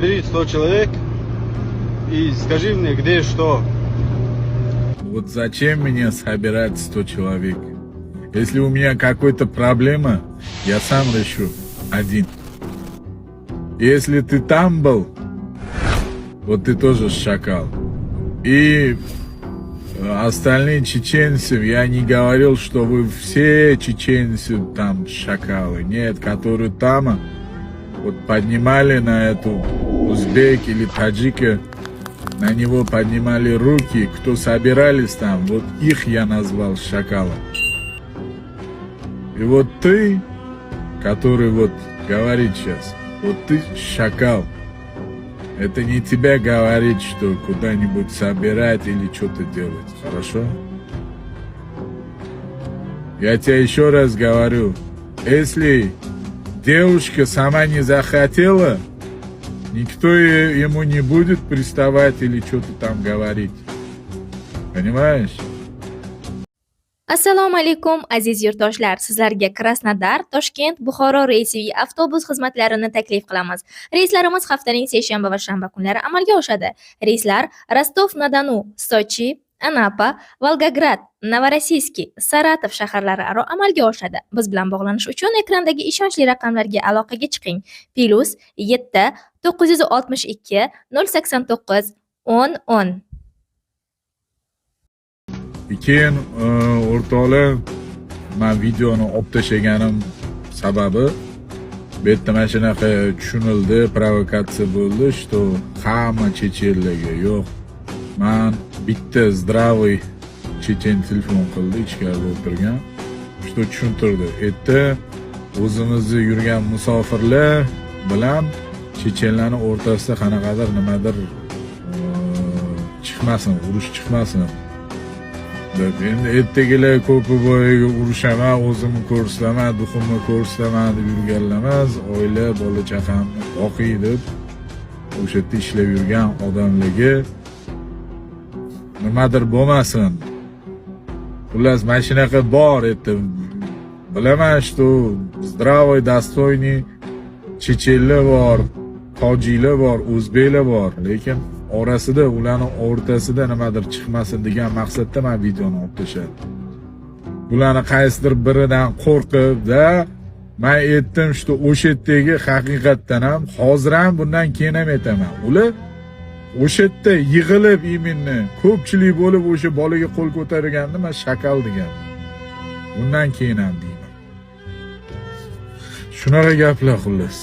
собери 100 человек и скажи мне, где что. Вот зачем мне собирать 100 человек? Если у меня какая-то проблема, я сам решу один. Если ты там был, вот ты тоже шакал. И остальные чеченцы, я не говорил, что вы все чеченцы там шакалы. Нет, которые там вот поднимали на эту узбек или таджика, на него поднимали руки, кто собирались там, вот их я назвал шакалом. И вот ты, который вот говорит сейчас, вот ты шакал. Это не тебя говорит, что куда-нибудь собирать или что-то делать, хорошо? Я тебе еще раз говорю, если девушка сама не захотела, никто ему не будет приставать или что-то там говорить. Понимаешь? Assalomu alaykum aziz yurtdoshlar, sizlarga Krasnodar, Toshkent, Buxoro reysiviy avtobus xizmatlarini taklif qilamiz. Reyslarimiz haftaning seshanba va shanba kunlari amalga oshadi. Reyslar Rostov-na-Donu, Sochi, Anapa, Volgograd, Novorossiysk, Saratov shaharlari aro amalga oshadi. Biz bilan bog'lanish uchun ekrandagi ishonchli raqamlarga aloqaga chiqing. +7 962 089 10 10. Keyin o'rtoqlar, men videoni olib tashlaganim sababi bu yerda mana shunaqa tushunildi, provokatsiya bo'ldi, что hamma chechenlarga yo'q. Men bitta здравый chechen telefon qildi, ichkarida o'tirgan, что tushuntirdi. Erta o'zimizni yurgan musofirlar bilan chechenlarning o'rtasida qanaqadir nimadir chiqmasin, urush chiqmasin. Endi ertagilar ko'pi boyaga urushaman, o'zimni ko'rsataman, duximni ko'rsataman deb yurganlar emas, oila, bola chaqamni boqiy deb o'sha yerda ishlab yurgan odamlarga nimadir bo'lmasin. Xullas, mana shunaqa bor edi. Bilaman, что здравый, достойный chechenlar bor, tojiklar bor, o'zbeklar bor, lekin orasida, ularning o'rtasida nimadir chiqmasin degan maqsadda men videoni olib tashladim. Bularni qaysidir biridan qo'rqib-da men aytdim, что o'sha yerdagi haqiqatdan ham, hozir ham bundan keyin ham aytaman. Ular o'sha yerda yig'ilib imonni ko'pchilik bo'lib o'sha bolaga qo'l ko'targanda men shakal degan. Bundan keyin ham deyman. Shunaqa gaplar xullas.